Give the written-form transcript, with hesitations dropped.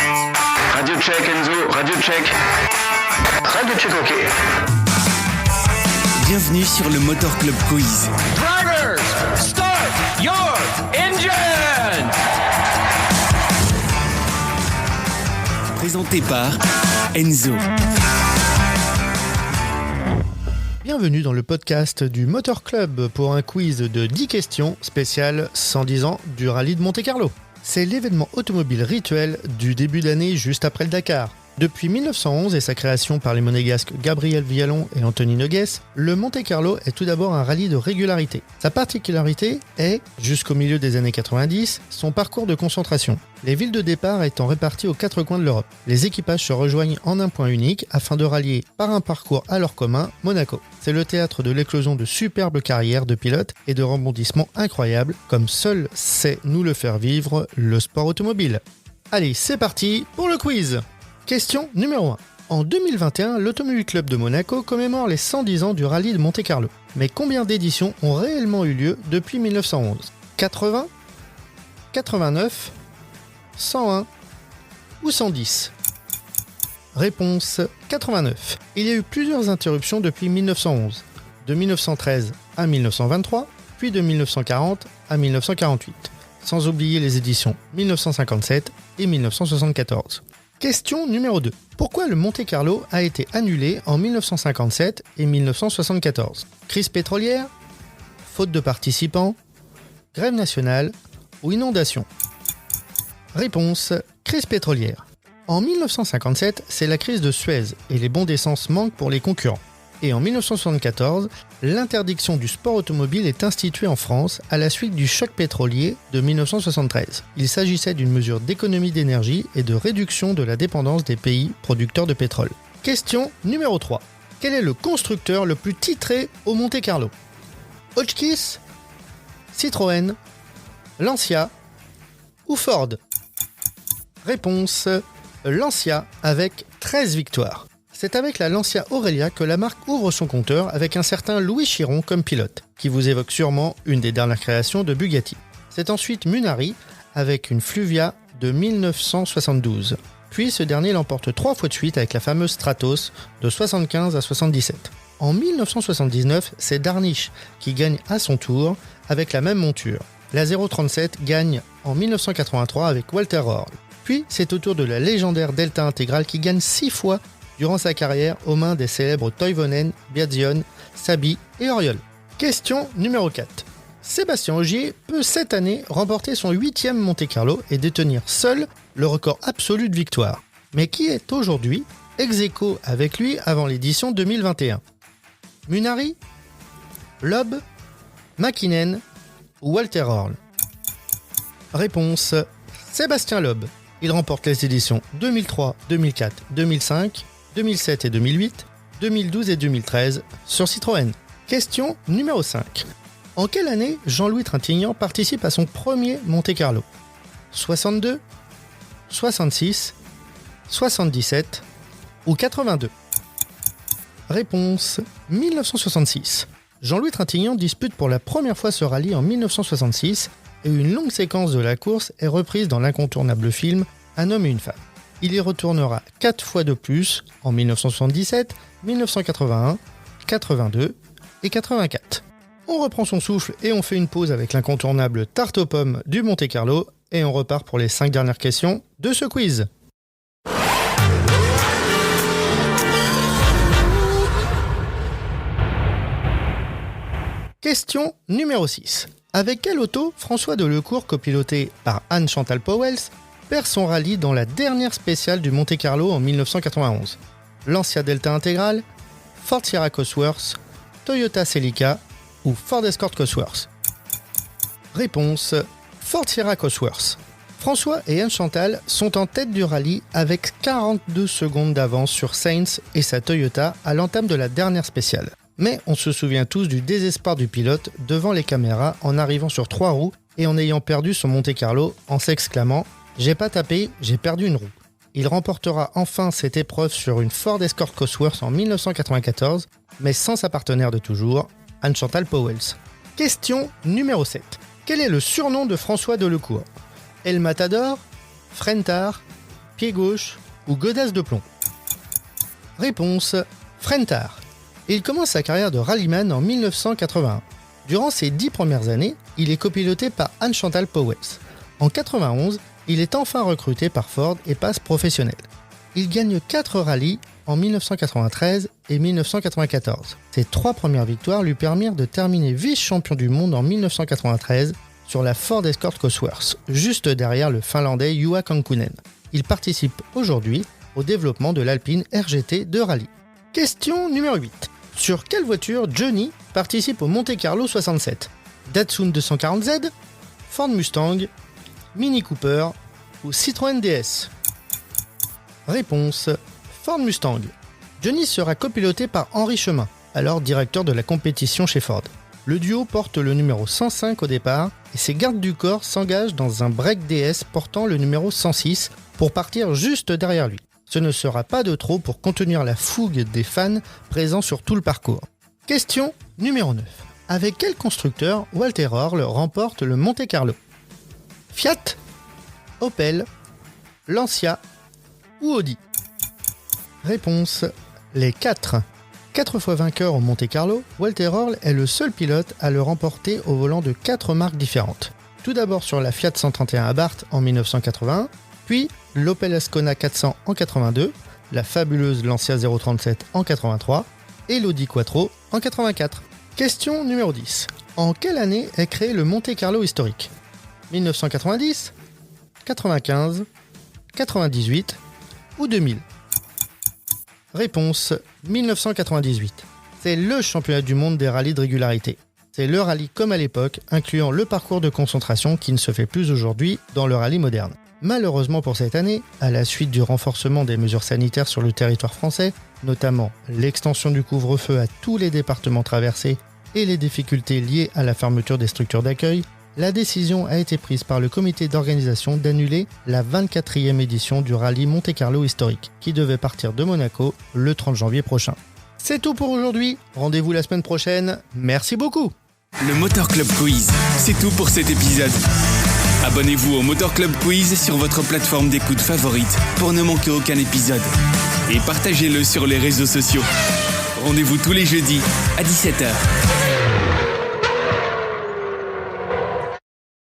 Radio check Enzo, radio check. Radio check OK. Bienvenue sur le Motor Club Quiz. Drivers, start your engine! Présenté par Enzo. Bienvenue dans le podcast du Motor Club pour un quiz de 10 questions spécial 110 ans du rallye de Monte-Carlo. C'est l'événement automobile rituel du début d'année juste après le Dakar. Depuis 1911 et sa création par les monégasques Gabriel Vialon et Anthony Nogues, le Monte-Carlo est tout d'abord un rallye de régularité. Sa particularité est, jusqu'au milieu des années 90, son parcours de concentration. Les villes de départ étant réparties aux quatre coins de l'Europe. Les équipages se rejoignent en un point unique afin de rallier par un parcours alors commun Monaco. C'est le théâtre de l'éclosion de superbes carrières de pilotes et de rebondissements incroyables, comme seul sait nous le faire vivre le sport automobile. Allez, c'est parti pour le quiz! Question numéro 1. En 2021, l'Automobile Club de Monaco commémore les 110 ans du rallye de Monte-Carlo. Mais combien d'éditions ont réellement eu lieu depuis 1911 ? 80 ? 89 ? 101 ? Ou 110 ? Réponse 89. Il y a eu plusieurs interruptions depuis 1911, de 1913 à 1923, puis de 1940 à 1948, sans oublier les éditions 1957 et 1974. Question numéro 2. Pourquoi le Monte-Carlo a été annulé en 1957 et 1974 ? Crise pétrolière ? Faute de participants ? Grève nationale ? Ou inondation ? Réponse : crise pétrolière. En 1957, c'est la crise de Suez et les bons d'essence manquent pour les concurrents. Et en 1974, l'interdiction du sport automobile est instituée en France à la suite du choc pétrolier de 1973. Il s'agissait d'une mesure d'économie d'énergie et de réduction de la dépendance des pays producteurs de pétrole. Question numéro 3. Quel est le constructeur le plus titré au Monte-Carlo ? Hotchkiss ? Citroën ? Lancia ? Ou Ford ? Réponse : Lancia avec 13 victoires. C'est avec la Lancia Aurelia que la marque ouvre son compteur avec un certain Louis Chiron comme pilote, qui vous évoque sûrement une des dernières créations de Bugatti. C'est ensuite Munari avec une Fluvia de 1972. Puis ce dernier l'emporte 3 fois de suite avec la fameuse Stratos de 75 à 77. En 1979, c'est Darniche qui gagne à son tour avec la même monture. La 037 gagne en 1983 avec Walter Röhrl. Puis c'est au tour de la légendaire Delta Intégrale qui gagne 6 fois durant sa carrière aux mains des célèbres Toivonen, Biazion, Sabi et Oriol. Question numéro 4. Sébastien Ogier peut cette année remporter son 8e Monte-Carlo et détenir seul le record absolu de victoires. Mais qui est aujourd'hui ex-aequo avec lui avant l'édition 2021 ? Munari ? Loeb ? Mäkinen ? Ou Walter Röhrl ? Réponse : Sébastien Loeb. Il remporte les éditions 2003, 2004, 2005, 2007 et 2008, 2012 et 2013 sur Citroën. Question numéro 5. En quelle année Jean-Louis Trintignant participe à son premier Monte-Carlo ? 62, 66, 77 ou 82 ? Réponse : 1966. Jean-Louis Trintignant dispute pour la première fois ce rallye en 1966 et une longue séquence de la course est reprise dans l'incontournable film Un homme et une femme. Il y retournera 4 fois de plus en 1977, 1981, 82 et 84. On reprend son souffle et on fait une pause avec l'incontournable tarte aux pommes du Monte-Carlo et on repart pour les 5 dernières questions de ce quiz. Question numéro 6. Avec quelle auto François Delecourt, copiloté par Anne-Chantal Pauwels, perd son rallye dans la dernière spéciale du Monte-Carlo en 1991 ? Lancia Delta Intégrale, Ford Sierra Cosworth, Toyota Celica ou Ford Escort Cosworth ? Réponse : Ford Sierra Cosworth. François et Anne-Chantal sont en tête du rallye avec 42 secondes d'avance sur Sainz et sa Toyota à l'entame de la dernière spéciale. Mais on se souvient tous du désespoir du pilote devant les caméras en arrivant sur 3 roues et en ayant perdu son Monte-Carlo en s'exclamant « J'ai pas tapé, j'ai perdu une roue ». Il remportera enfin cette épreuve sur une Ford Escort Cosworth en 1994, mais sans sa partenaire de toujours, Anne-Chantal Pauwels. Question numéro 7. Quel est le surnom de François Delecourt ? El Matador, Frentar, pied gauche ou godasse de plomb? Réponse Frentar. Il commence sa carrière de rallyman en 1981. Durant ses 10 premières années, il est copiloté par Anne-Chantal Powels. En 91, il est enfin recruté par Ford et passe professionnel. Il gagne 4 rallyes en 1993 et 1994. Ses 3 premières victoires lui permirent de terminer vice-champion du monde en 1993 sur la Ford Escort Cosworth, juste derrière le Finlandais Juha Kankkunen. Il participe aujourd'hui au développement de l'Alpine RGT de rallye. Question numéro 8. Sur quelle voiture Johnny participe au Monte Carlo 67? Datsun 240Z, Ford Mustang, Mini Cooper ou Citroën DS? Réponse Ford Mustang. Johnny sera copiloté par Henri Chemin, alors directeur de la compétition chez Ford. Le duo porte le numéro 105 au départ et ses gardes du corps s'engagent dans un break DS portant le numéro 106 pour partir juste derrière lui. Ce ne sera pas de trop pour contenir la fougue des fans présents sur tout le parcours. Question numéro 9. Avec quel constructeur Walter Orle remporte le Monte Carlo? Fiat, Opel, Lancia ou Audi? Réponse les 4. 4 fois vainqueur au Monte Carlo, Walter Orle est le seul pilote à le remporter au volant de 4 marques différentes. Tout d'abord sur la Fiat 131 Abarth en 1981, puis l'Opel Ascona 400 en 82, la fabuleuse Lancia 037 en 83 et l'Audi Quattro en 84. Question numéro 10. En quelle année est créé le Monte Carlo historique? 1990, 95, 98 ou 2000? Réponse 1998. C'est le championnat du monde des rallyes de régularité. C'est le rallye comme à l'époque, incluant le parcours de concentration qui ne se fait plus aujourd'hui dans le rallye moderne. Malheureusement pour cette année, à la suite du renforcement des mesures sanitaires sur le territoire français, notamment l'extension du couvre-feu à tous les départements traversés et les difficultés liées à la fermeture des structures d'accueil, la décision a été prise par le comité d'organisation d'annuler la 24e édition du rallye Monte Carlo historique, qui devait partir de Monaco le 30 janvier prochain. C'est tout pour aujourd'hui, rendez-vous la semaine prochaine, merci beaucoup. Le Motor Club Quiz, c'est tout pour cet épisode. Abonnez-vous au Motor Club Quiz sur votre plateforme d'écoute favorite pour ne manquer aucun épisode. Et partagez-le sur les réseaux sociaux. Rendez-vous tous les jeudis à 17h.